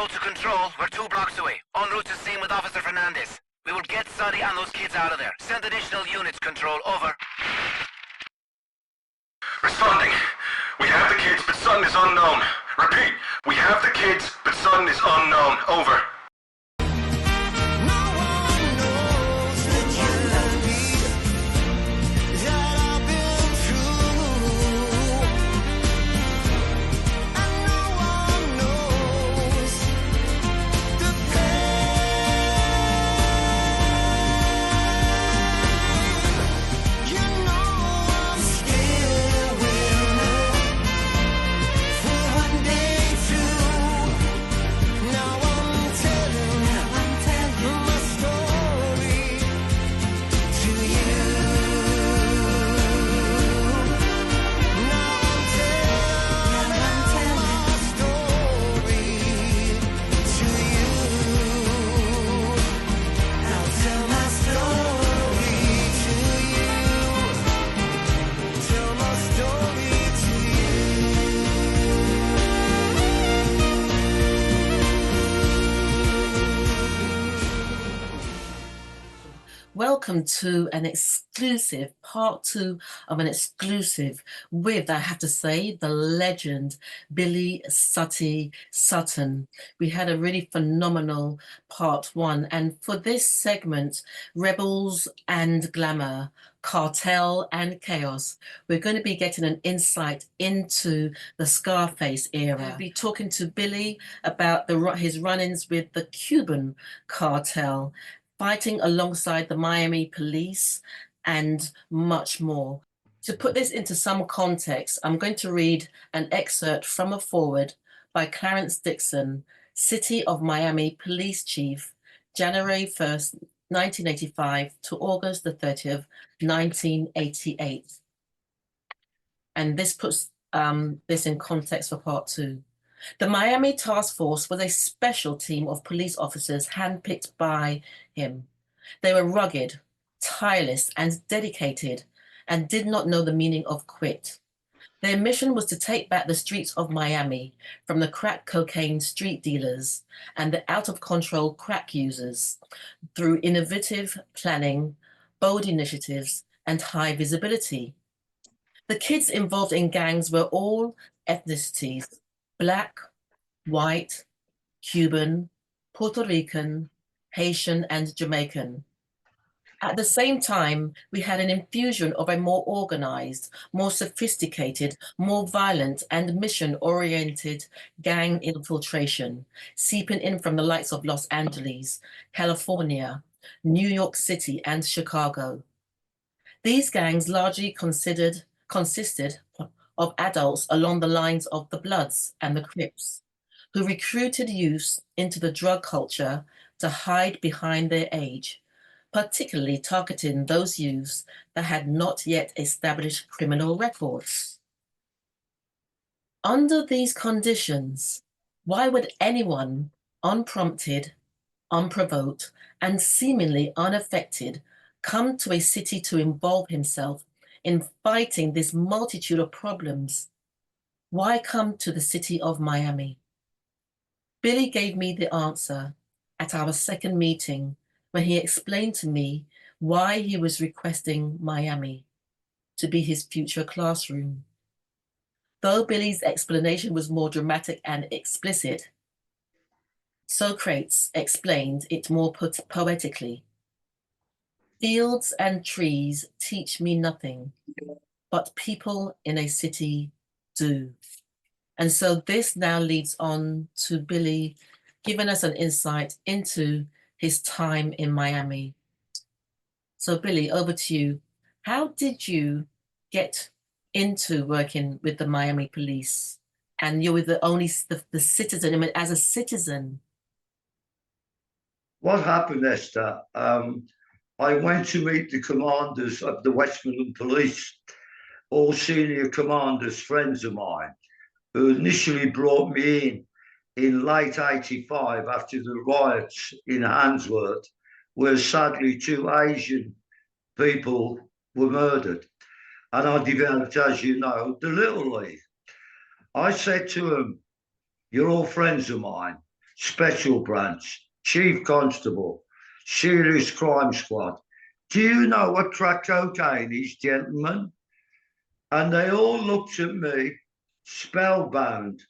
route to control. We're 2 blocks away. En route to scene with Officer Fernandez. We will get Sonny and those kids out of there. Send additional units, Control. Over. Responding. We have the kids, but son is unknown. Repeat. We have the kids, but son is unknown. Over. Welcome to an exclusive part 2 of an exclusive with, I have to say, the legend Billy Sutton. We had a really phenomenal part 1, and for this segment, Rebels and Glamour, Cartel and Chaos, we're going to be getting an insight into the Scarface era. We'll be talking to Billy about his run-ins with the Cuban Cartel, fighting alongside the Miami police, and much more. To put this into some context, I'm going to read an excerpt from a foreword by Clarence Dixon, City of Miami Police Chief, January 1st, 1985 to August the 30th, 1988. And this puts this in context for part 2. The Miami Task Force was a special team of police officers handpicked by him. They were rugged, tireless, and dedicated, and did not know the meaning of quit. Their mission was to take back the streets of Miami from the crack cocaine street dealers and the out-of-control crack users through innovative planning, bold initiatives, and high visibility. The kids involved in gangs were all ethnicities: Black, white, Cuban, Puerto Rican, Haitian, and Jamaican. At the same time, we had an infusion of a more organized, more sophisticated, more violent, and mission-oriented gang infiltration, seeping in from the likes of Los Angeles, California, New York City, and Chicago. These gangs largely consisted of adults along the lines of the Bloods and the Crips, who recruited youths into the drug culture to hide behind their age, particularly targeting those youths that had not yet established criminal records. Under these conditions, why would anyone, unprompted, unprovoked, and seemingly unaffected, come to a city to involve himself in fighting this multitude of problems? Why come to the city of Miami? Billy gave me the answer at our second meeting when he explained to me why he was requesting Miami to be his future classroom. Though Billy's explanation was more dramatic and explicit, Socrates explained it more poetically. Fields and trees teach me nothing, but people in a city do. And so this now leads on to Billy giving us an insight into his time in Miami. So Billy, over to you. How did you get into working with the Miami police? And you were the citizen, I mean, as a citizen. What happened, Esther? I went to meet the commanders of the Westmoreland Police, all senior commanders, friends of mine, who initially brought me in late 85 after the riots in Handsworth, where sadly 2 Asian people were murdered. And I developed, as you know, the Little League. I said to them, you're all friends of mine. Special Branch, Chief Constable, Serious Crime Squad. Do you know what crack cocaine is, gentlemen? And they all looked at me, spellbound.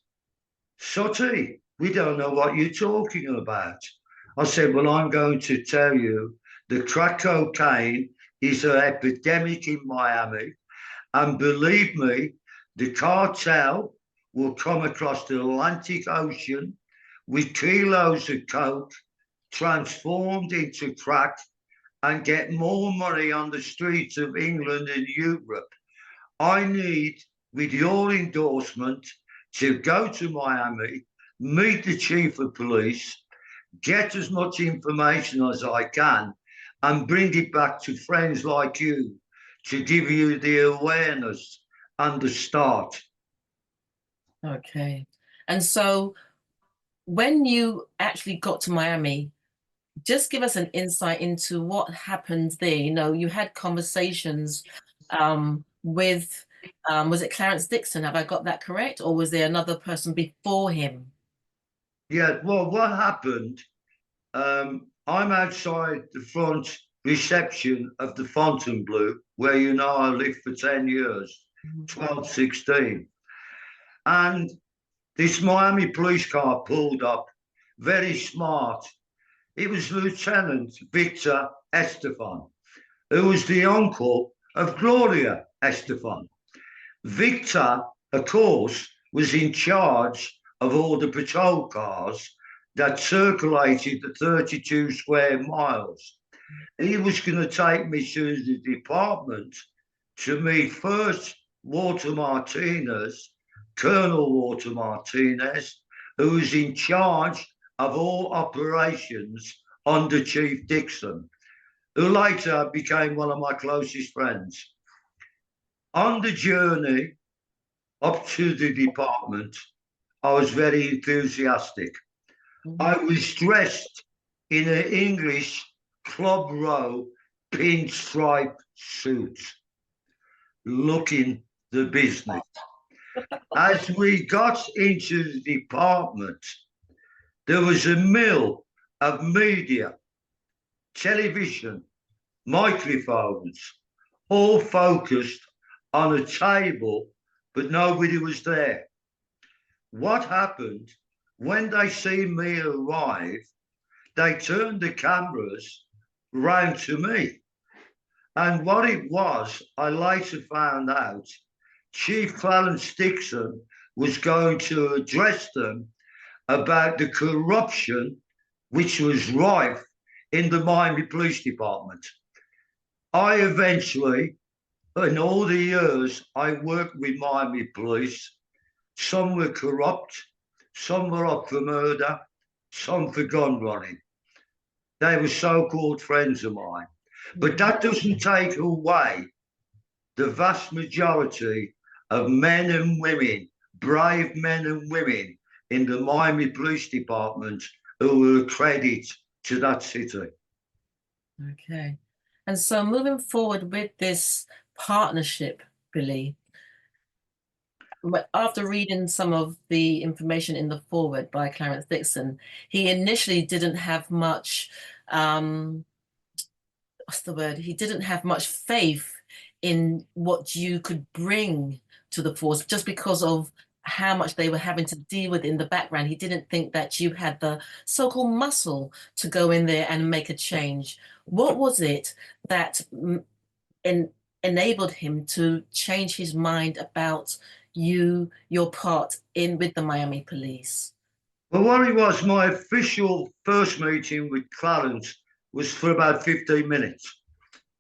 Sutty, we don't know what you're talking about. I said, well, I'm going to tell you the crack cocaine is an epidemic in Miami. And believe me, the cartel will come across the Atlantic Ocean with kilos of coke transformed into crack and get more money on the streets of England and Europe. I need, with your endorsement, to go to Miami, meet the chief of police, get as much information as I can, and bring it back to friends like you to give you the awareness and the start. Okay. And so when you actually got to Miami, just give us an insight into what happened there. You know, you had conversations with, was it Clarence Dixon? Have I got that correct? Or was there another person before him? Yeah, well, what happened, I'm outside the front reception of the Fontainebleau, where you know I lived for 10 years, 12, 16. And this Miami police car pulled up, very smart. It was Lieutenant Victor Estefan, who was the uncle of Gloria Estefan. Victor, of course, was in charge of all the patrol cars that circulated the 32 square miles. He was going to take me to the department to meet first Walter Martinez, Colonel Walter Martinez, who was in charge of all operations under Chief Dixon, who later became one of my closest friends. On the journey up to the department, I was very enthusiastic. I was dressed in an English Club Row pinstripe suit, looking the business. As we got into the department, there was a mill of media, television, microphones, all focused on a table, but nobody was there. What happened when they see me arrive? They turned the cameras round to me. And what it was, I later found out, Chief Clarence Dixon was going to address them about the corruption which was rife in the Miami Police Department. I eventually, in all the years I worked with Miami Police, some were corrupt, some were up for murder, some for gun running. They were so-called friends of mine. But that doesn't take away the vast majority of men and women, brave men and women in the Miami Police Department who were a credit to that city. Okay. And so moving forward with this partnership, Billy, after reading some of the information in the foreword by Clarence Dixon, he initially didn't have much, what's the word? He didn't have much faith in what you could bring to the force just because of how much they were having to deal with in the background. He didn't think that you had the so-called muscle to go in there and make a change. What was it that enabled him to change his mind about your part in with the Miami police? Well, what it was, my official first meeting with Clarence was for about 15 minutes.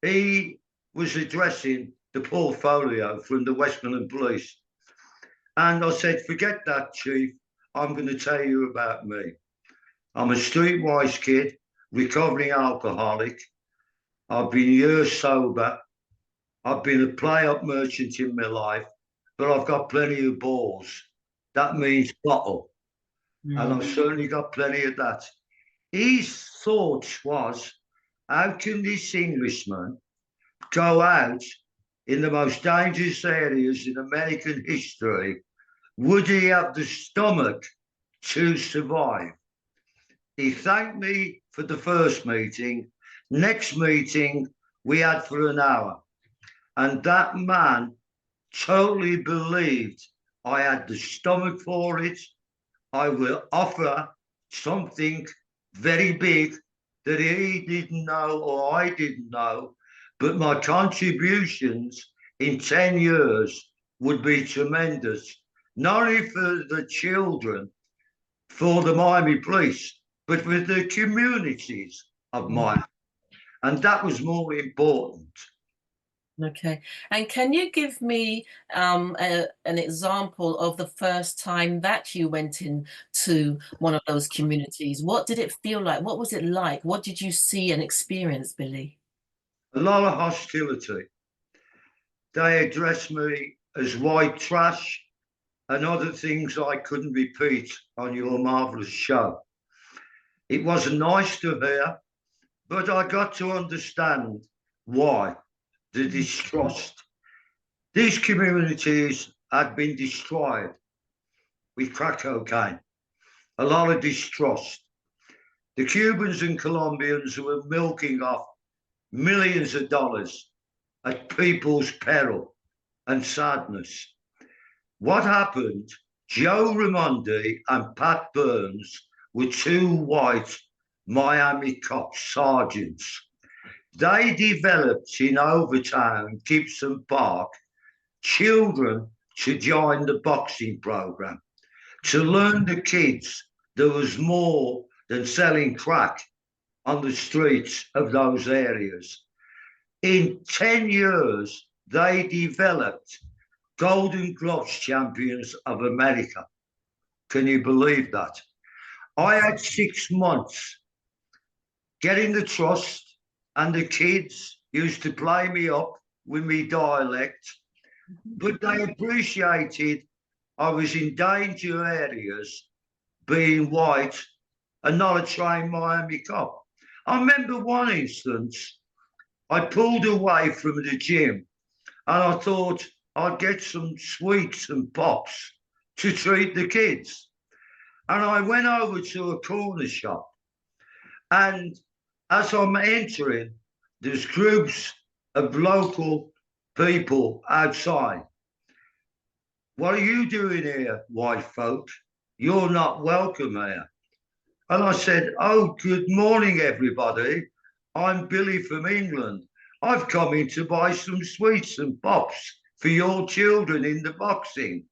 He was addressing the portfolio from the Westmoreland Police. And I said, forget that, Chief. I'm going to tell you about me. I'm a streetwise kid, recovering alcoholic. I've been years sober. I've been a play-up merchant in my life, but I've got plenty of balls. That means bottle. And I've certainly got plenty of that. His thoughts was, how can this Englishman go out in the most dangerous areas in American history? Would he have the stomach to survive? He thanked me for the first meeting. Next meeting we had for an hour. And that man totally believed I had the stomach for it. I will offer something very big that he didn't know or I didn't know, but my contributions in 10 years would be tremendous, not only for the children, for the Miami police, but for the communities of Miami. And that was more important. Okay. And can you give me an example of the first time that you went into one of those communities? What did it feel like? What was it like? What did you see and experience, Billy? A lot of hostility. They addressed me as white trash and other things I couldn't repeat on your marvelous show. It wasn't nice to hear, but I got to understand why. The distrust. These communities had been destroyed with crack cocaine. A lot of distrust. The Cubans and Colombians were milking off millions of dollars at people's peril and sadness. What happened? Joe Raimondi and Pat Burns were two white Miami cop sergeants. They developed in Overtown, Gibson Park, children to join the boxing program, to learn the kids there was more than selling crack on the streets of those areas. In 10 years, they developed Golden Gloves champions of America. Can you believe that? I had 6 months getting the trust, and the kids used to play me up with me dialect, but they appreciated I was in danger areas being white and not a trained Miami cop. I remember one instance, I pulled away from the gym and I thought I'd get some sweets and pops to treat the kids. And I went over to a corner shop, and as I'm entering, there's groups of local people outside. What are you doing here, white folk? You're not welcome here. And I said, oh, good morning, everybody. I'm Billy from England. I've come in to buy some sweets and pops for your children in the boxing.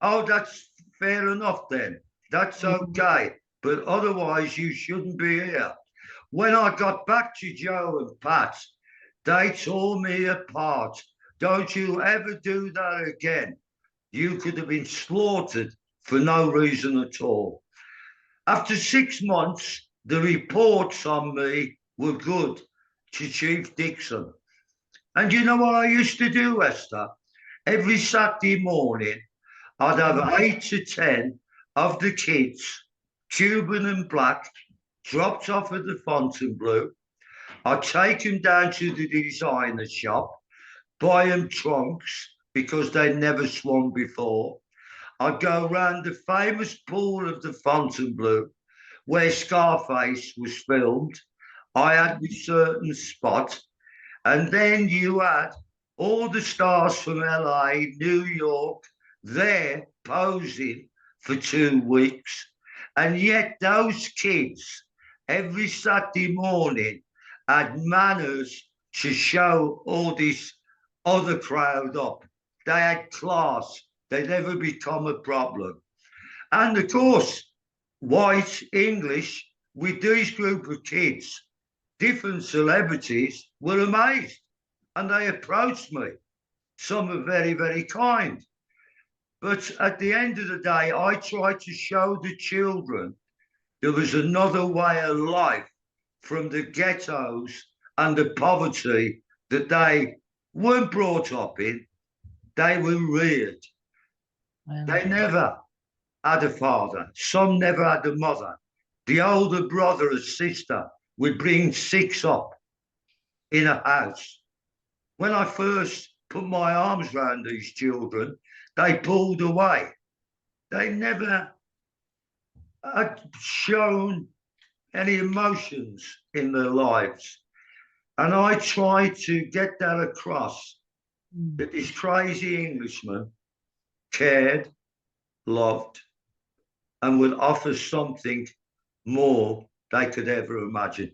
Oh, that's fair enough then. That's okay. But otherwise, you shouldn't be here. When I got back to Joe and Pat, they tore me apart. Don't you ever do that again. You could have been slaughtered for no reason at all. After 6 months, the reports on me were good to Chief Dixon. And you know what I used to do, Esther? Every Saturday morning, I'd have 8 to 10 of the kids, Cuban and black, dropped off at the Fontainebleau. I'd take them down to the designer shop, buy them trunks because they'd never swum before. I'd go round the famous pool of the Fontainebleau where Scarface was filmed. I had a certain spot, and then you had all the stars from LA, New York, there posing for 2 weeks. And yet those kids, every Saturday morning, had manners to show all this other crowd up. They had class. They never become a problem. And of course, white English with these group of kids, different celebrities were amazed. And they approached me. Some are very, very kind. But at the end of the day, I tried to show the children there was another way of life from the ghettos and the poverty that they weren't brought up in. They were reared. Wow. They never had a father. Some never had a mother. The older brother or sister would bring 6 up in a house. When I first put my arms around these children, they pulled away. They never had shown any emotions in their lives. And I tried to get that across, that this crazy Englishman cared, loved, and would offer something more they could ever imagine.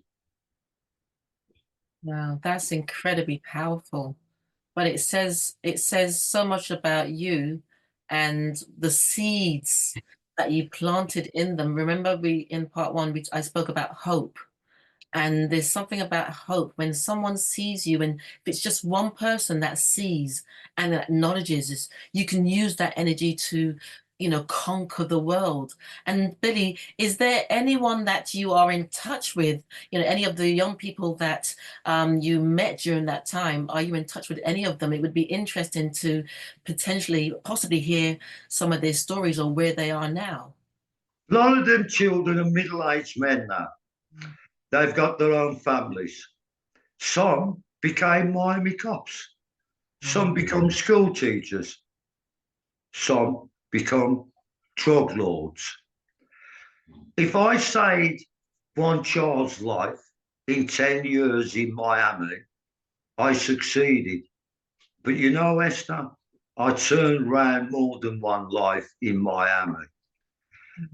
Wow, that's incredibly powerful. But it says so much about you and the seeds that you planted in them. Remember, we in part one, I spoke about hope. And there's something about hope when someone sees you, and if it's just one person that sees and acknowledges this, you can use that energy to, conquer the world. And Billy, is there anyone that you are in touch with? Any of the young people that you met during that time? Are you in touch with any of them? It would be interesting to possibly hear some of their stories or where they are now. A lot of them children are middle-aged men now. They've got their own families. Some became Miami cops. Some become school teachers. Some become drug lords. If I saved one child's life in 10 years in Miami, I succeeded. But you know, Esther, I turned around more than one life in Miami.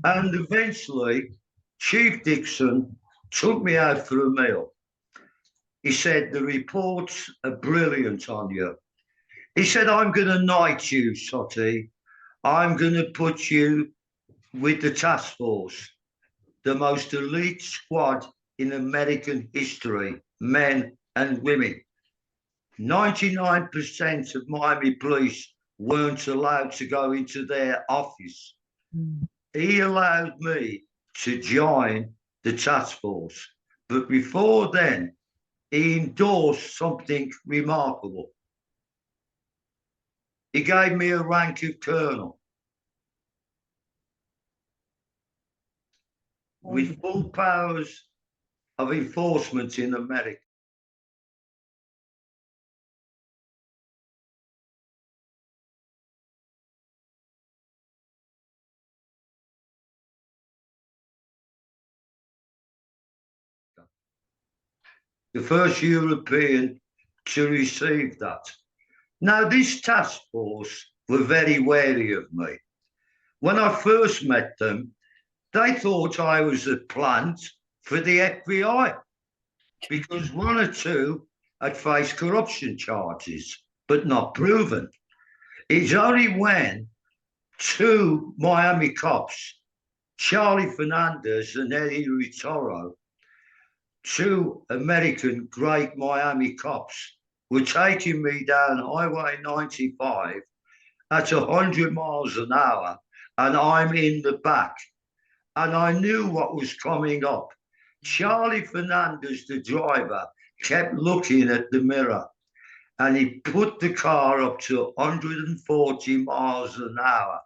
And eventually, Chief Dixon took me out for a meal. He said, the reports are brilliant on you. He said, I'm going to knight you, Sotty. I'm going to put you with the task force, the most elite squad in American history, men and women. 99% of Miami police weren't allowed to go into their office. He allowed me to join the task force. But before then, he endorsed something remarkable. He gave me a rank of colonel with full powers of enforcement in America. The first European to receive that. Now, this task force were very wary of me. When I first met them, they thought I was a plant for the FBI because one or two had faced corruption charges, but not proven. It's only when two Miami cops, Charlie Fernandez and Eddie Ritoro, two American great Miami cops, were taking me down Highway 95 at 100 miles an hour, and I'm in the back. And I knew what was coming up. Charlie Fernandez, the driver, kept looking at the mirror, and he put the car up to 140 miles an hour.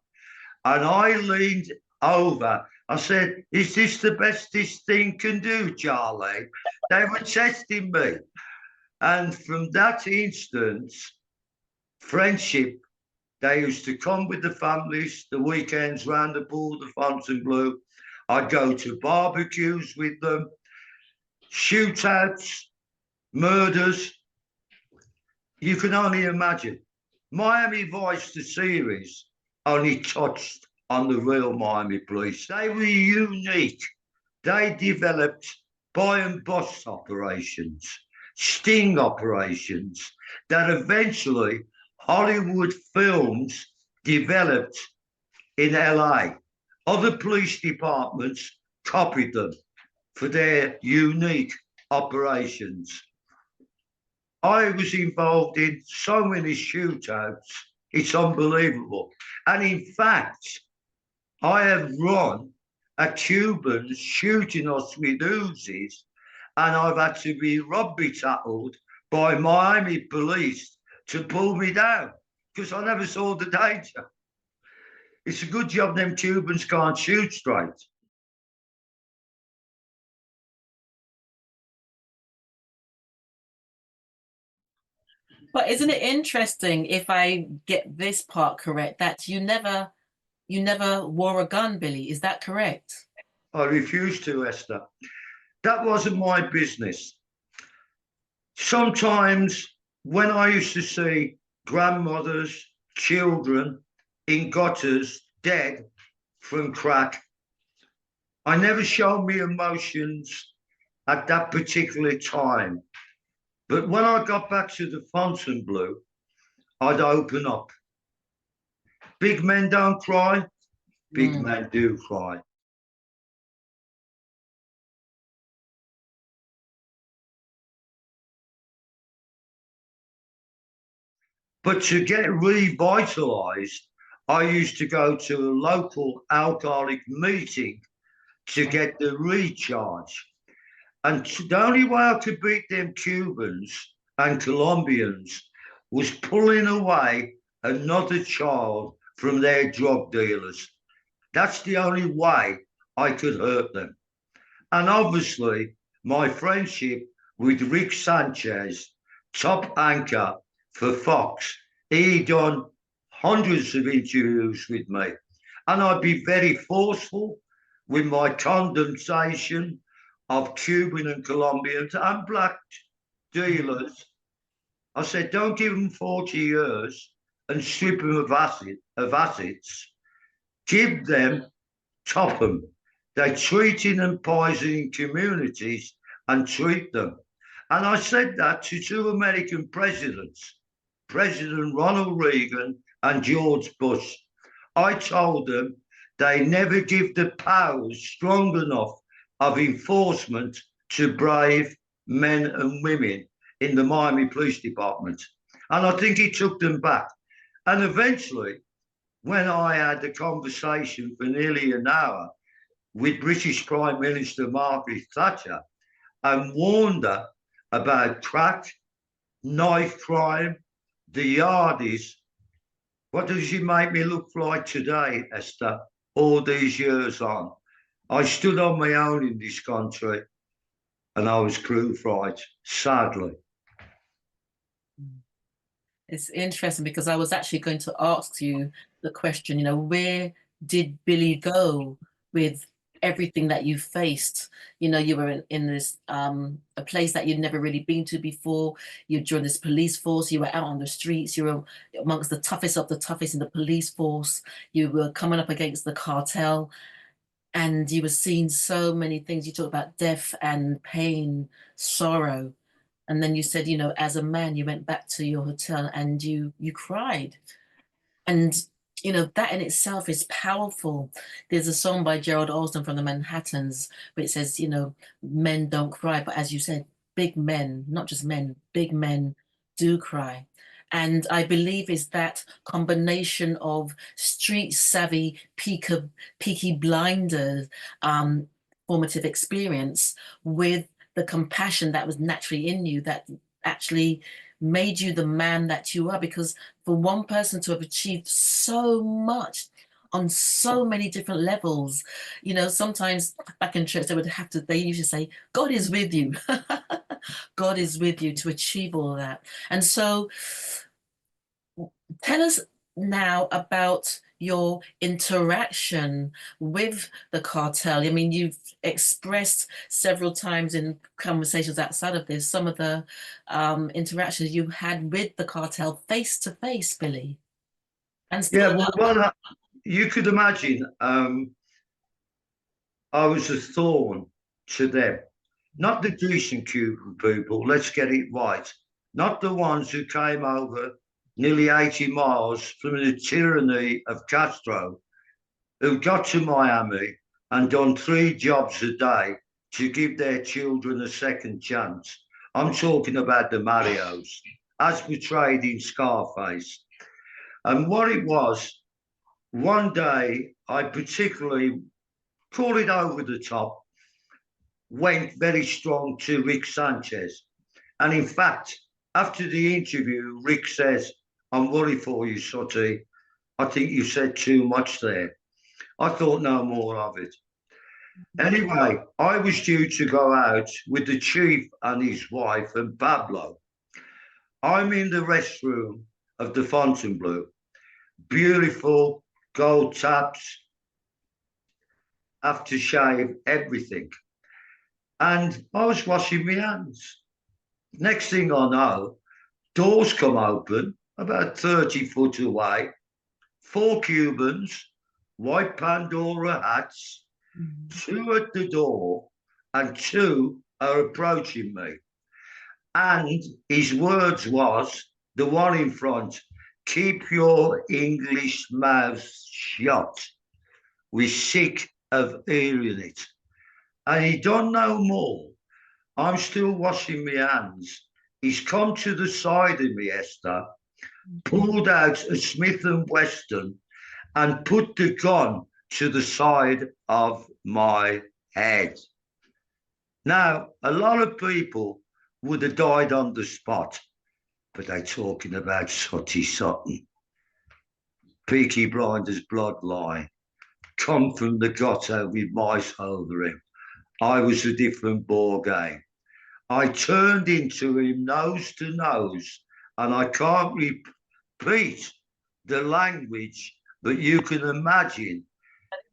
And I leaned over. I said, is this the best this thing can do, Charlie? They were testing me. And from that instance, friendship, they used to come with the families, the weekends round the pool, the Fontainebleau. I'd go to barbecues with them, shootouts, murders. You can only imagine. Miami Vice, the series, only touched on the real Miami police. They were unique. They developed buy and bust operations, sting operations that eventually Hollywood films developed in LA. Other police departments copied them for their unique operations. I was involved in so many shootouts, it's unbelievable. And in fact, I have run a Cuban shooting us with Uzis, and I've had to be rugby tackled by Miami police to pull me down because I never saw the danger. It's a good job them Cubans can't shoot straight. But isn't it interesting, if I get this part correct, that you never wore a gun, Billy? Is that correct? I refuse to, Esther. That wasn't my business. Sometimes when I used to see grandmothers, children in gutters dead from crack, I never showed me emotions at that particular time. But when I got back to the Fontainebleau, I'd open up. Big men don't cry, big men do cry. But to get revitalized, I used to go to a local alcoholic meeting to get the recharge. And the only way I could beat them Cubans and Colombians was pulling away another child from their drug dealers. That's the only way I could hurt them. And obviously, my friendship with Rick Sanchez, top anchor for Fox, he done hundreds of interviews with me. And I'd be very forceful with my condemnation of Cuban and Colombians and black dealers. I said, don't give them 40 years and strip them of assets. Give them, top them. They're treating and poisoning communities and treat them. And I said that to two American presidents, President Ronald Reagan and George Bush. I told them they never give the powers strong enough of enforcement to brave men and women in the Miami Police Department. And I think he took them back. And eventually, when I had a conversation for nearly an hour with British Prime Minister Margaret Thatcher and warned her about crack, knife crime, the yardies, what does she make me look like today, Esther, all these years on? I stood on my own in this country and I was crucified, sadly. It's interesting because I was actually going to ask you the question, where did Billy go with everything that you faced? You were in this a place that you'd never really been to before. You joined this police force. You were out on the streets. You were amongst the toughest of the toughest in the police force. You were coming up against the cartel, and you were seeing so many things. You talk about death and pain, sorrow. And then you said, as a man, you went back to your hotel and you cried. And, that in itself is powerful. There's a song by Gerald Alston from the Manhattans where it says, men don't cry. But as you said, big men, not just men, big men do cry. And I believe is that combination of street savvy, Peaky Blinders, formative experience with the compassion that was naturally in you that actually made you the man that you are. Because for one person to have achieved so much on so many different levels, sometimes back in church they usually say, God is with you. God is with you to achieve all that. And so tell us now about your interaction with the cartel. I mean, you've expressed several times in conversations outside of this some of the interactions you had with the cartel face to face, Billy. And still well, you could imagine I was a thorn to them, not the decent Cuban people, let's get it right, not the ones who came over nearly 80 miles from the tyranny of Castro, who got to Miami and done 3 jobs a day to give their children a second chance. I'm talking about the Marios, as portrayed in Scarface. And what it was, one day, I particularly, call it over the top, went very strong to Rick Sanchez. And in fact, after the interview, Rick says, I'm worried for you, Sutty. I think you said too much there. I thought no more of it. Anyway, I was due to go out with the chief and his wife and Pablo. I'm in the restroom of the Fontainebleau. Beautiful, gold taps, aftershave, everything. And I was washing my hands. Next thing I know, doors come open about 30 foot away. 4 Cubans, white Pandora hats, 2 at the door, and 2 are approaching me. And his words was, the one in front, keep your English mouth shut. We're sick of hearing it. And he done no more. I'm still washing my hands. He's come to the side of me, Esther, pulled out a Smith & Wesson and put the gun to the side of my head. Now, a lot of people would have died on the spot, but they're talking about Sutty Sutton. Peaky Blinders Bloodline, come from the gutter with mice over him. I was a different ball game. I turned into him nose to nose, and I can't repeat the language, but you can imagine.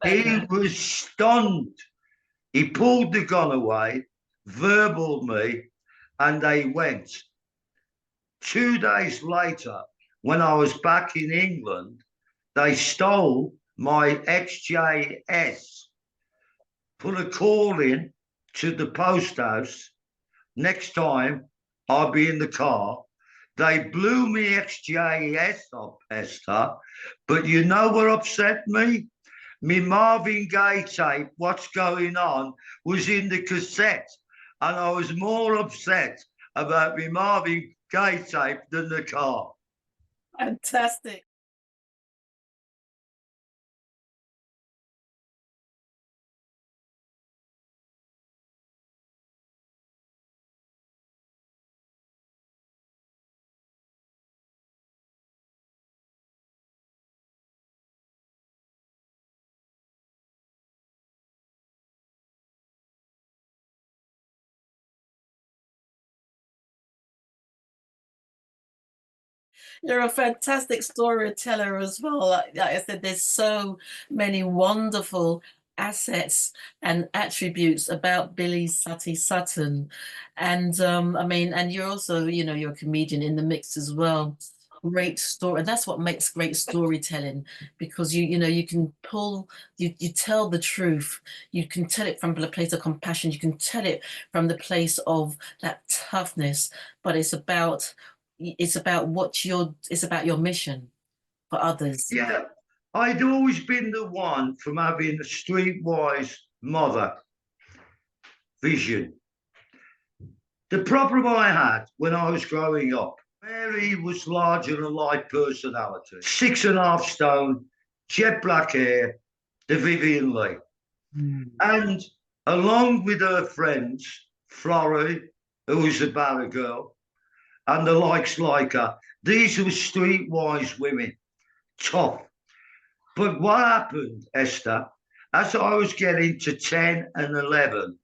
He was stunned. He pulled the gun away, verbaled me, and they went. 2 days later, when I was back in England, they stole my XJS, put a call in to the post house. Next time I'll be in the car. They blew me XJS up, Esther, but you know what upset me? Me Marvin Gaye tape, What's Going On, was in the cassette, and I was more upset about me Marvin Gaye tape than the car. Fantastic. You're a fantastic storyteller as well. Like I said, there's so many wonderful assets and attributes about Billy Sutty Sutton. And I mean, and you're also, you know, you're a comedian in the mix as well. Great story. And that's what makes great storytelling, because you know, you can pull, you tell the truth. You can tell it from the place of compassion. You can tell it from the place of that toughness, but it's about it's about your mission for others. Yeah, I'd always been the one from having a streetwise mother vision. The problem I had when I was growing up, Mary was larger than life personality, 6.5 stone, jet black hair, the Vivian Lee. And along with her friends, Florrie, who was a barra girl, and the likes like her, these were streetwise women, tough. But what happened, Esther, as I was getting to 10 and 11,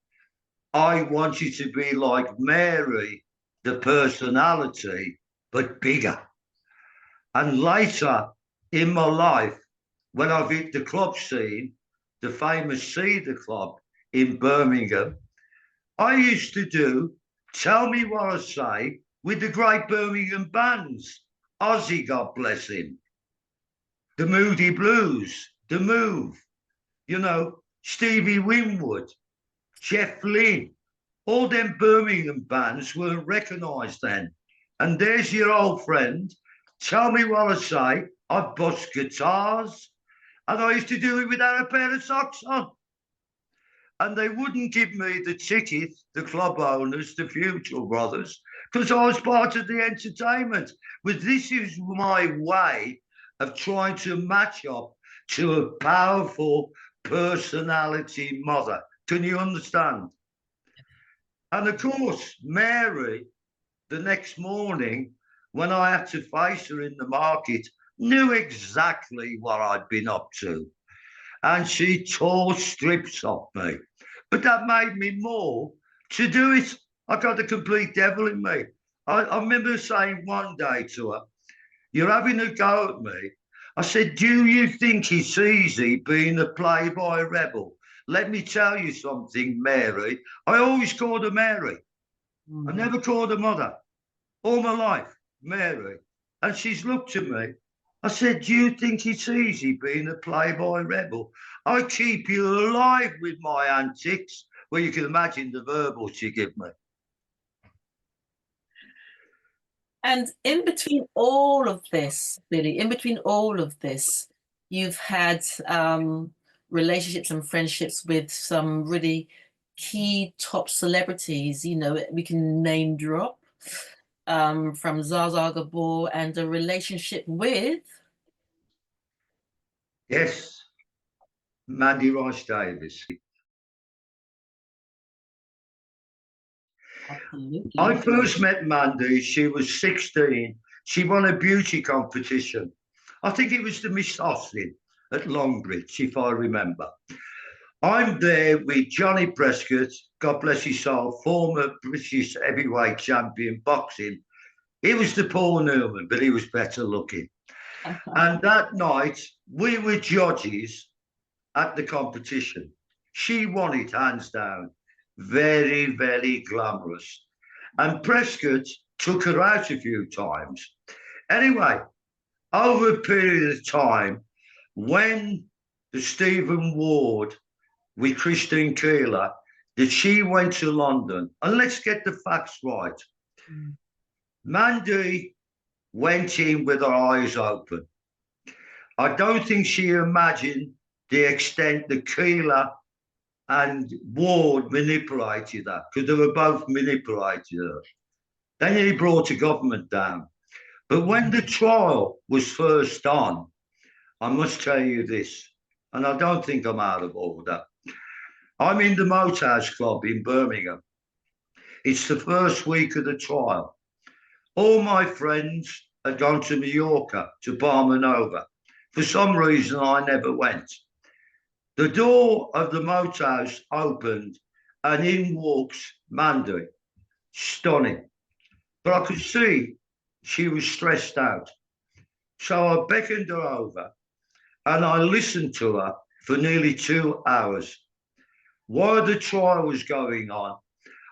I wanted to be like Mary, the personality, but bigger. And later in my life, when I've hit the club scene, the famous Cedar Club in Birmingham, I used to do Tell Me What I Say with the great Birmingham bands. Ozzy, God bless him. The Moody Blues, The Move, you know, Stevie Winwood, Jeff Lynne. All them Birmingham bands weren't recognised then. And there's your old friend. Tell Me What I Say. I bust guitars. And I used to do it without a pair of socks on. And they wouldn't give me the ticket, the club owners, the Future Brothers, because I was part of the entertainment. But this is my way of trying to match up to a powerful personality mother. Can you understand? And of course, Mary, the next morning, when I had to face her in the market, knew exactly what I'd been up to. And she tore strips off me. But that made me more to do it. I got the complete devil in me. I remember saying one day to her, you're having a go at me. I said, do you think it's easy being a playboy rebel, let me tell you something, Mary. I always called her Mary. I never called her mother. All my life, Mary. And she's looked at me. I said, do you think it's easy being a playboy rebel? I keep you alive with my antics. Well, you can imagine the verbal she gave me. And in between all of this, Billy, in between all of this, you've had relationships and friendships with some really key top celebrities. You know, we can name drop from Zaza Gabor and a relationship with. Yes, Mandy Rice Davis. Absolutely. I first met Mandy, she was 16. She won a beauty competition. I think it was the Miss Austin at Longbridge, if I remember. I'm there with Johnny Prescott, God bless his soul, former British heavyweight champion boxing. He was the Paul Newman, but he was better looking. And that night, we were judges at the competition. She won it hands down. Very, very glamorous. And Prescott took her out a few times. Anyway, over a period of time, when the Stephen Ward with Christine Keeler, that she went to London, and let's get the facts right. Mandy went in with her eyes open. I don't think she imagined the extent that Keeler and Ward manipulated her, because they were both manipulated her. Then he brought the government down. But when the trial was first on, I must tell you this, and I don't think I'm out of order. I'm in the Motorhouse Club in Birmingham. It's the first week of the trial. All my friends had gone to Mallorca, to Barmanova. For some reason, I never went. The door of the Motorhouse opened, and in walks Mandy. Stunning. But I could see she was stressed out. So I beckoned her over, and I listened to her for nearly 2 hours. While the trial was going on,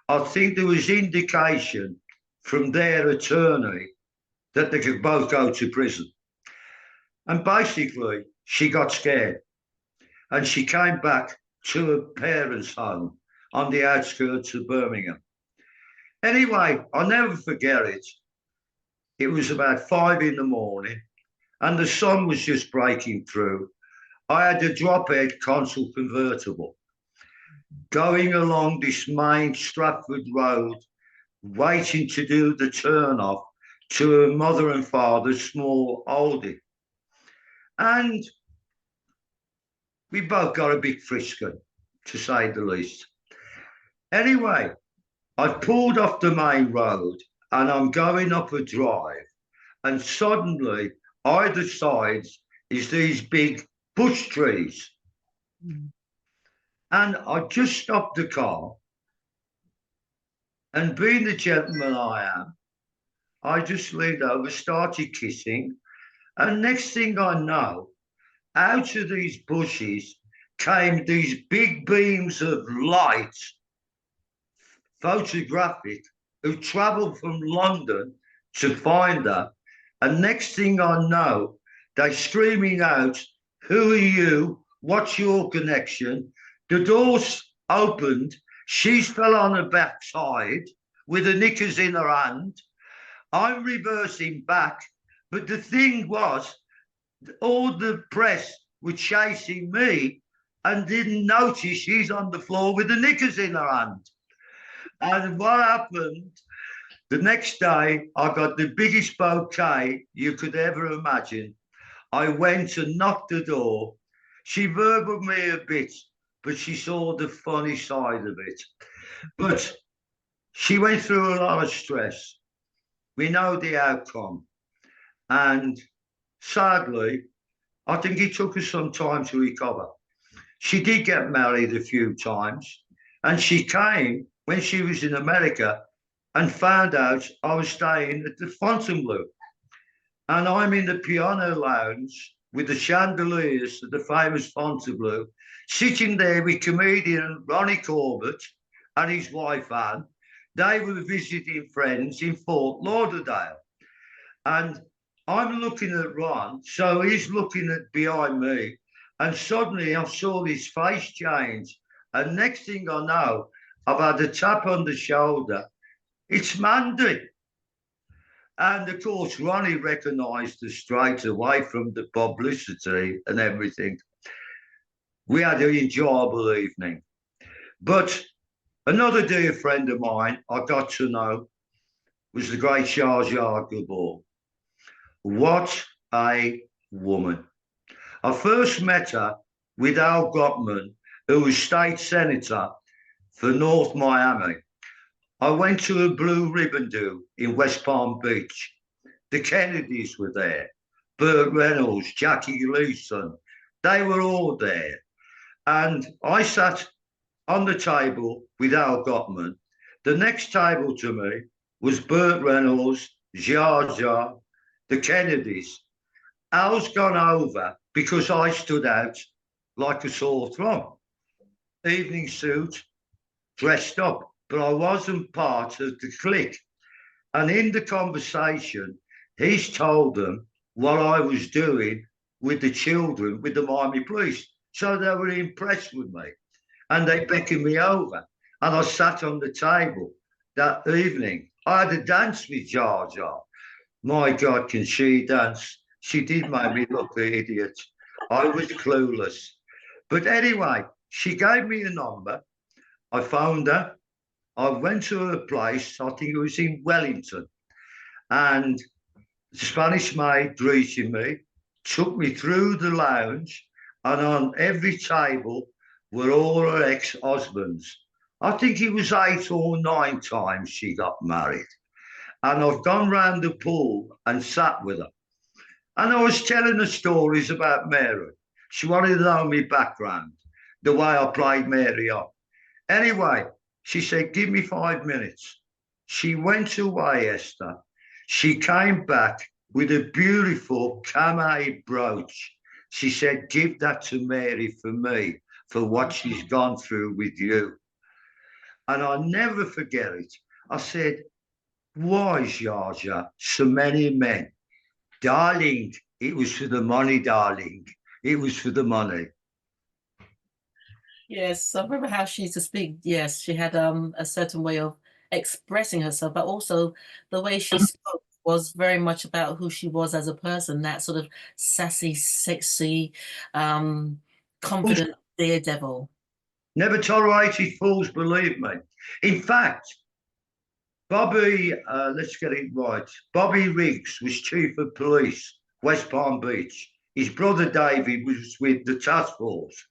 I think there was indication from their attorney that they could both go to prison. And basically, she got scared and she came back to her parents' home on the outskirts of Birmingham. Anyway, I'll never forget it. It was about 5 in the morning and the sun was just breaking through. I had a drop-head Consul convertible going along this main Stratford road, waiting to do the turn-off to her mother and father's small Aldi. And we both got a bit frisky, to say the least. Anyway, I pulled off the main road and I'm going up a drive, and suddenly either side is these big bush trees. And I just stopped the car, and being the gentleman I am, I just leaned over, started kissing, and next thing I know, out of these bushes came these big beams of light, photographic, who travelled from London to find her. And next thing I know, they're screaming out, "Who are you? What's your connection?" The doors opened. She fell on her backside with the knickers in her hand. I'm reversing back. But the thing was, all the press were chasing me and didn't notice she's on the floor with the knickers in her hand. And what happened, the next day, I got the biggest bouquet you could ever imagine. I went and knocked the door. She verbed me a bit, but she saw the funny side of it. But she went through a lot of stress. We know the outcome. And sadly, I think it took her some time to recover. She did get married a few times, and she came when she was in America and found out I was staying at the Fontainebleau. And I'm in the piano lounge with the chandeliers at the famous Fontainebleau, sitting there with comedian Ronnie Corbett and his wife Anne. They were visiting friends in Fort Lauderdale. And I'm looking at Ron, so he's looking at behind me. And suddenly I saw his face change. And next thing I know, I've had a tap on the shoulder. It's Mandy. And of course, Ronnie recognised us straight away from the publicity and everything. We had an enjoyable evening. But another dear friend of mine I got to know was the great XJS Jaguar. What a woman. I first met her with Al Gottman, who was state senator for North Miami. I went to a blue ribbon do in West Palm Beach. The Kennedys were there. Burt Reynolds, Jackie Gleason, they were all there. And I sat on the table with Al Gottman. The next table to me was Burt Reynolds, XJS, the Kennedys. Al's gone over because I stood out like a sore thumb. Evening suit, dressed up, but I wasn't part of the clique. And in the conversation, he's told them what I was doing with the children, with the Miami police. So they were impressed with me. And they beckoned me over. And I sat on the table that evening. I had a dance with XJS. My God, can she dance? She did make me look the idiot. I was clueless. But anyway, she gave me a number. I phoned her. I went to her place, I think it was in Wellington. And the Spanish maid greeted me, took me through the lounge, and on every table were all her ex-husbands. I think it was 8 or 9 times she got married. And I've gone round the pool and sat with her. And I was telling her stories about Mary. She wanted to know my background, the way I played Mary up. Anyway, she said, give me 5 minutes. She went away, Esther. She came back with a beautiful camé brooch. She said, give that to Mary for me, for what she's gone through with you. And I'll never forget it. I said, why, XJS, so many men? Darling, it was for the money, darling. It was for the money. Yes, I remember how she used to speak. Yes, she had a certain way of expressing herself, but also the way she spoke was very much about who she was as a person, that sort of sassy, sexy, confident daredevil. Never tolerated fools, believe me. In fact, Bobby, let's get it right. Bobby Riggs was chief of police, West Palm Beach. His brother David was with the task force.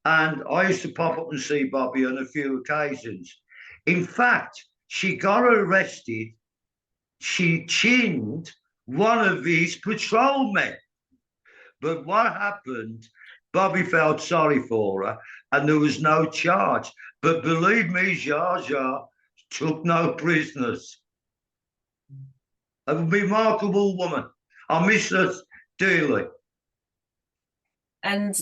And I used to pop up and see Bobby on a few occasions. In fact, she got arrested. She chinned one of his patrolmen. But what happened? Bobby felt sorry for her and there was no charge. But believe me, XJS took no prisoners. A remarkable woman. I miss her dearly. And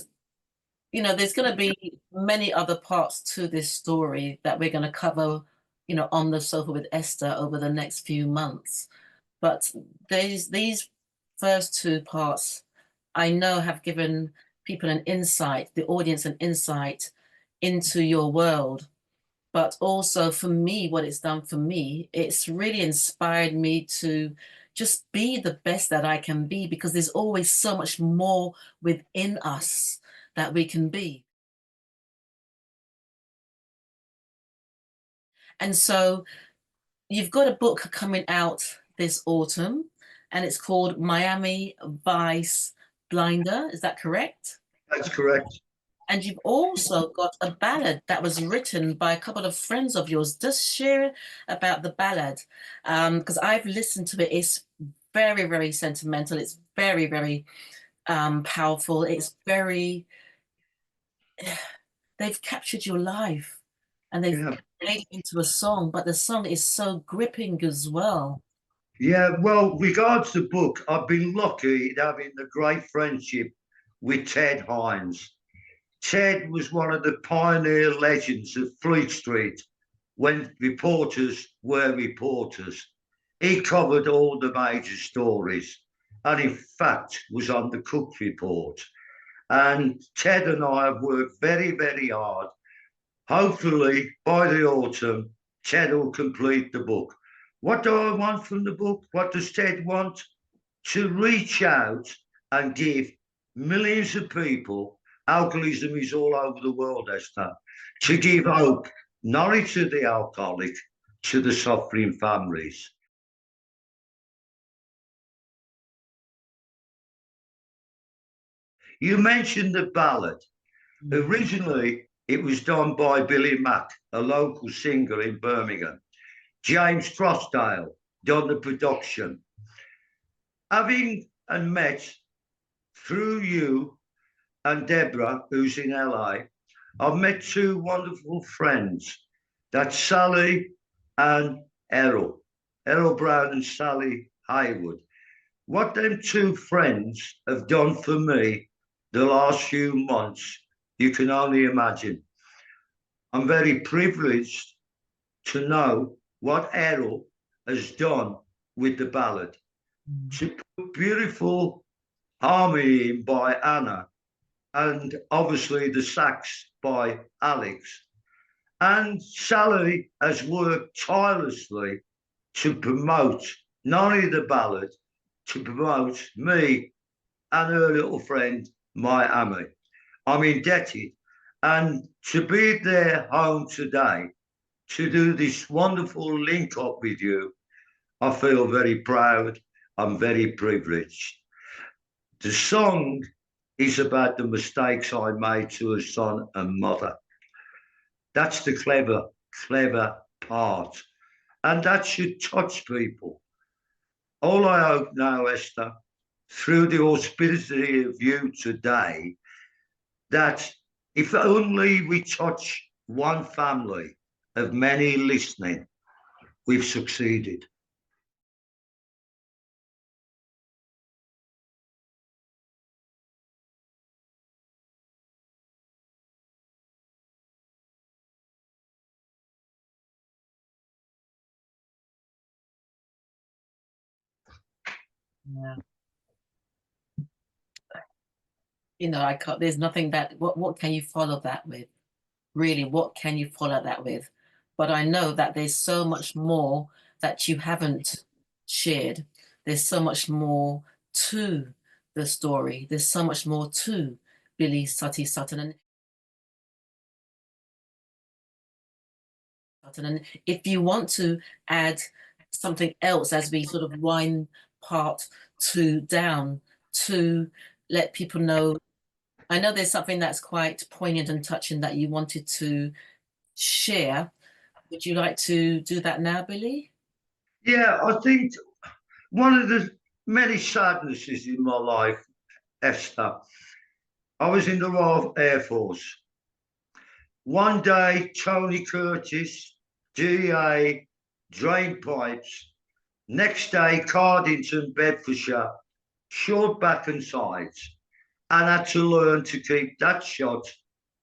you know, there's going to be many other parts to this story that we're going to cover, you know, on the sofa with Esther over the next few months. But these first 2 parts, I know, have given people an insight, the audience an insight into your world. But also for me, what it's done for me, it's really inspired me to just be the best that I can be, because there's always so much more within us that we can be. And so you've got a book coming out this autumn, and it's called Miami Vice Blinder. Is that correct? That's correct. And you've also got a ballad that was written by a couple of friends of yours. Just share about the ballad, because I've listened to it. It's very, very sentimental. It's very, very powerful. It's very, they've captured your life and they've made it into a song, but the song is so gripping as well. Yeah, well, regards the book, I've been lucky in having a great friendship with Ted Hines. Ted was one of the pioneer legends of Fleet Street when reporters were reporters. He covered all the major stories and, in fact, was on the Cook Report. And Ted and I have worked very, very hard. Hopefully, by the autumn, Ted will complete the book. What do I want from the book? What does Ted want? To reach out and give millions of people, alcoholism is all over the world, Esther, to give hope, not only to the alcoholic, to the suffering families. You mentioned the ballad. Originally, it was done by Billy Mack, a local singer in Birmingham. James Crossdale done the production. Having and met through you and Deborah, who's in LA, I've met two wonderful friends. That's Sally and Errol. Errol Brown and Sally Haywood. What them two friends have done for me the last few months, you can only imagine. I'm very privileged to know what Errol has done with the ballad. To put beautiful harmony in by Anna, and obviously the sax by Alex. And Sally has worked tirelessly to promote not only the ballad, to promote me and her little friend, Miami. I'm indebted. And to be at their home today, to do this wonderful link up with you, I feel very proud. I'm very privileged. The song is about the mistakes I made to a son and mother. That's the clever, clever part. And that should touch people. All I hope now, Esther, through the auspicity of you today, that if only we touch one family of many listening, we've succeeded. Yeah. I can't, there's nothing that, what can you follow that with? Really, what can you follow that with? But I know that there's so much more that you haven't shared. There's so much more to the story. There's so much more to Billy Sutty Sutton. And if you want to add something else as we sort of wind part two down to let people know, I know there's something that's quite poignant and touching that you wanted to share. Would you like to do that now, Billy? Yeah, I think one of the many sadnesses in my life, Esther, I was in the Royal Air Force. One day, Tony Curtis, GA, drain pipes. Next day, Cardington, Bedfordshire, short back and sides. And had to learn to keep that shot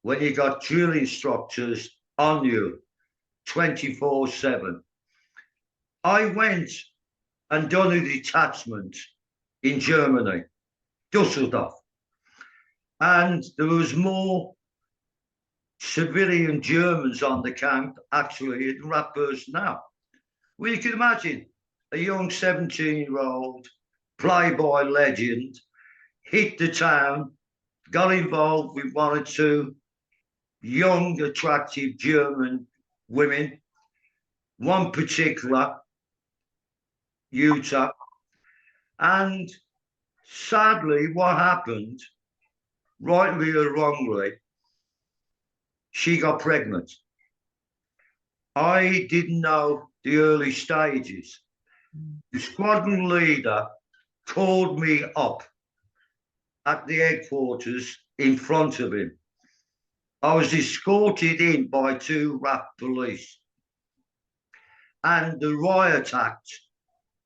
when you got drill instructors on you 24/7. I went and done a detachment in Germany, Dusseldorf, and there was more civilian Germans on the camp actually in rappers now. Well, you can imagine a young 17-year-old playboy legend hit the town, got involved with one or two young, attractive German women, one particular, Utah. And sadly, what happened, rightly or wrongly, she got pregnant. I didn't know the early stages. The squadron leader called me up at the headquarters in front of him. I was escorted in by two RAF police. And the riot act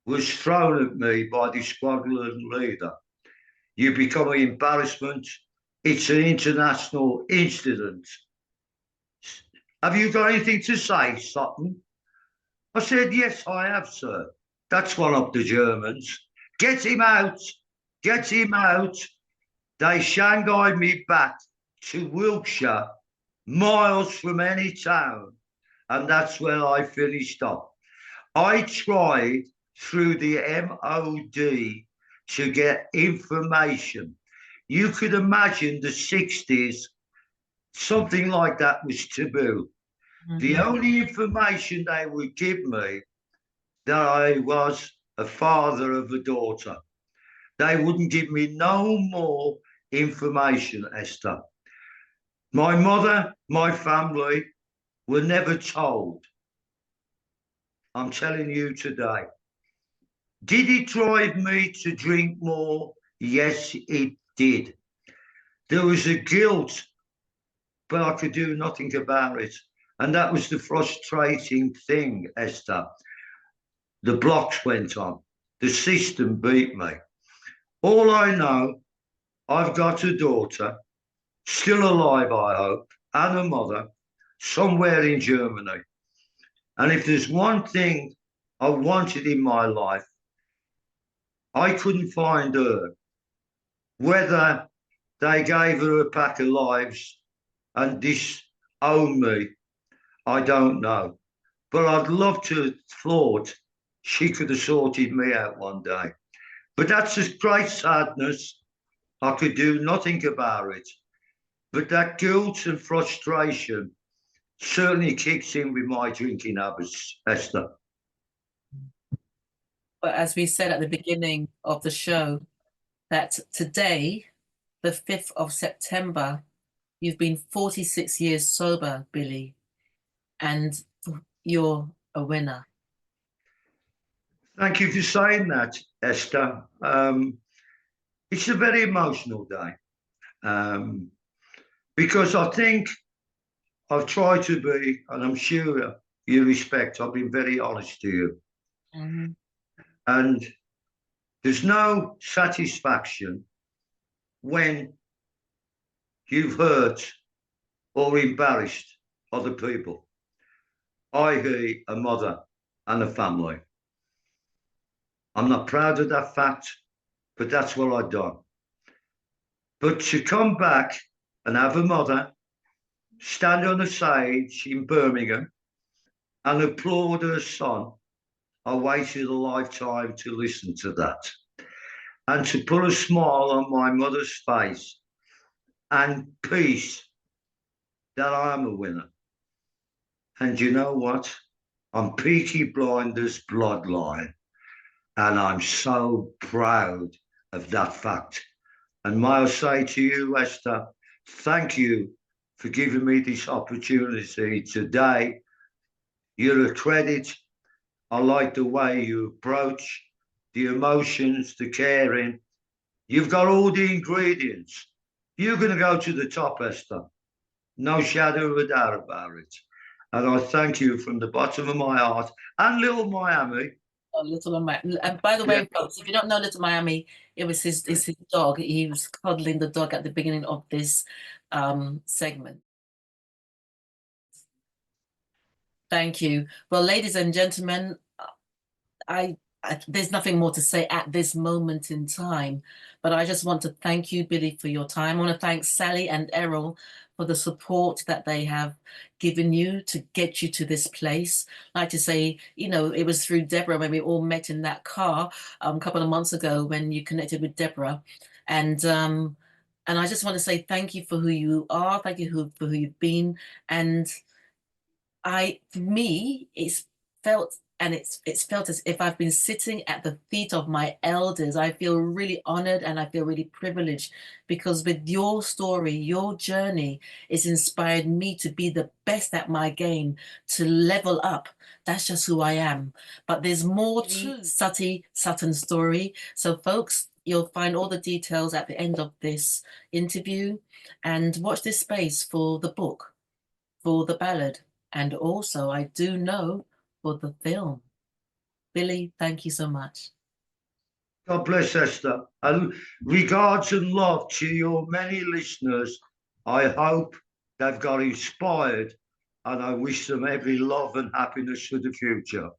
was thrown at me by the squadron leader. You become an embarrassment. It's an international incident. Have you got anything to say, Sutton? I said, yes, I have, sir. That's one of the Germans. Get him out. Get him out. They shanghaied me back to Wiltshire, miles from any town. And that's where I finished up. I tried through the MOD to get information. You could imagine the 60s, something like that was taboo. Mm-hmm. The only information they would give me that I was a father of a daughter. They wouldn't give me no more information, Esther. My mother, my family were never told. I'm telling you today. Did it drive me to drink more? Yes, it did. There was a guilt, but I could do nothing about it. And that was the frustrating thing, Esther. The blocks went on. The system beat me. All I know, I've got a daughter, still alive, I hope, and a mother, somewhere in Germany. And if there's one thing I wanted in my life, I couldn't find her. Whether they gave her a pack of lives and disowned me, I don't know. But I'd love to have thought she could have sorted me out one day. But that's a great sadness. I could do nothing about it. But that guilt and frustration certainly kicks in with my drinking habits, Esther. But as we said at the beginning of the show, that today, the 5th of September, you've been 46 years sober, Billy, and you're a winner. Thank you for saying that, Esther. It's a very emotional day because I think I've tried to be, and I'm sure you respect, I've been very honest to you. Mm-hmm. And there's no satisfaction when you've hurt or embarrassed other people, i.e. a mother and a family. I'm not proud of that fact, but that's what I've done. But to come back and have a mother stand on a stage in Birmingham and applaud her son, I waited a lifetime to listen to that. And to put a smile on my mother's face and peace that I'm a winner. And you know what? I'm Peaky Blinders Bloodline. And I'm so proud of that fact. And may I say to you, Esther, thank you for giving me this opportunity today. You're a credit. I like the way you approach the emotions, the caring. You've got all the ingredients. You're going to go to the top, Esther. No shadow of a doubt about it. And I thank you from the bottom of my heart and little Miami. Oh, Little Miami. And by the way, folks, if you don't know Little Miami, it's his dog. He was cuddling the dog at the beginning of this segment. Thank you. Well, ladies and gentlemen, there's nothing more to say at this moment in time, but I just want to thank you, Billy, for your time. I want to thank Sally and Errol for the support that they have given you to get you to this place. I like to say, you know, it was through Deborah when we all met in that car a couple of months ago when you connected with Deborah. And I just want to say thank you for who you are. Thank you for who you've been. And for me, it's felt as if I've been sitting at the feet of my elders. I feel really honored and I feel really privileged because with your story, your journey, it's inspired me to be the best at my game, to level up. That's just who I am. But there's more to Sutton's story. So folks, you'll find all the details at the end of this interview, and watch this space for the book, for the ballad, and also I do know for the film. Billy, thank you so much. God bless Esther. And regards and love to your many listeners. I hope they've got inspired, and I wish them every love and happiness for the future.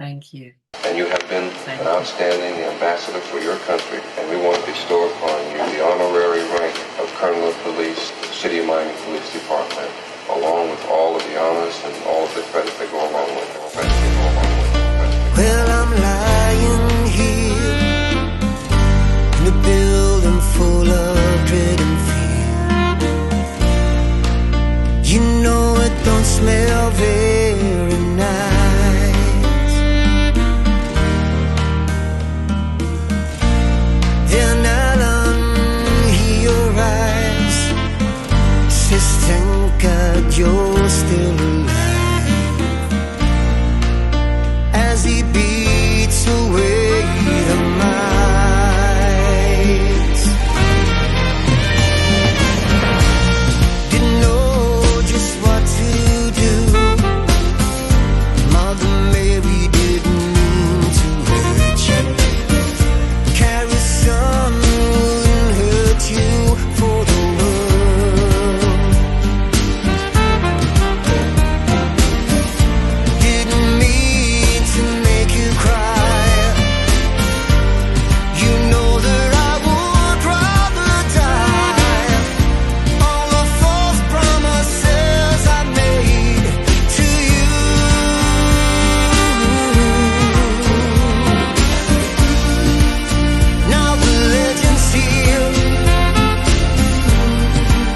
Thank you. And you have been an outstanding ambassador for your country, and we want to bestow upon you the honorary rank of Colonel of Police, City of Miami Police Department, along with all of the honors and all of the credit that go along with it. Well, I'm lying here in a building full of dread and fear. You know it don't smell very nice. Then I'll unhear your eyes. Says, thank God you're still alive. As he beats away the miles. Didn't know just what to do. Mother Mary didn't mean to hurt you. Carry some wouldn't hurt you for the world. Didn't mean to make you cry. You know that I would rather die. All the false promises I made to you. Now the legend's here.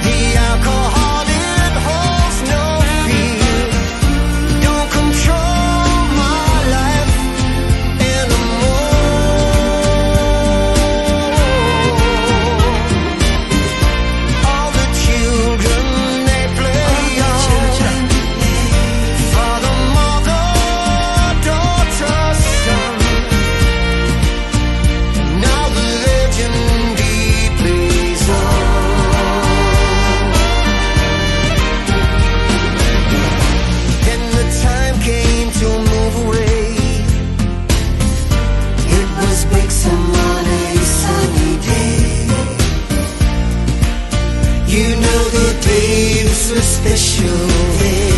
The alcohol, it holds no fear. Don't control my life anymore. All the children, they play on. Father, mother, daughter, son. Now the legend plays on. Then the time came to move away. It was big summer day, sunny day. You know the day was a special day.